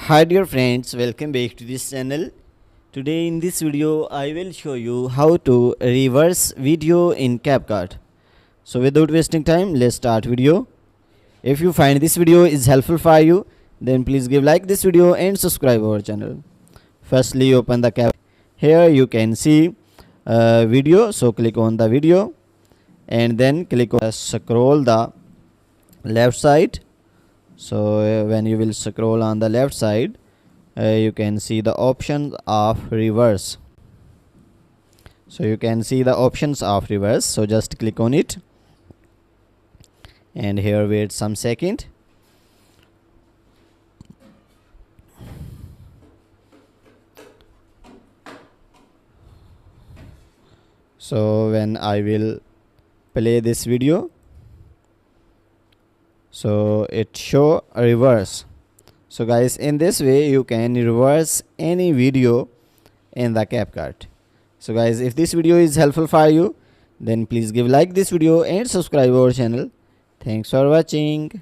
Hi dear friends, welcome back to this channel. Today in this video I will show you how to reverse video in CapCut. So without wasting time, let's start video. If you find this video is helpful for you, then please give like this video and subscribe our channel. Firstly, open the CapCut. Here you can see video, so click on the video and then click on scroll the left side. So when you will scroll on the left side, you can see the options of reverse. So you can see the options of reverse, so just click on it and here wait some second. So when I will play this video, so it show reverse. So guys, in this way you can reverse any video in the CapCut. So guys, if this video is helpful for you, then please give like this video and subscribe our channel. Thanks for watching.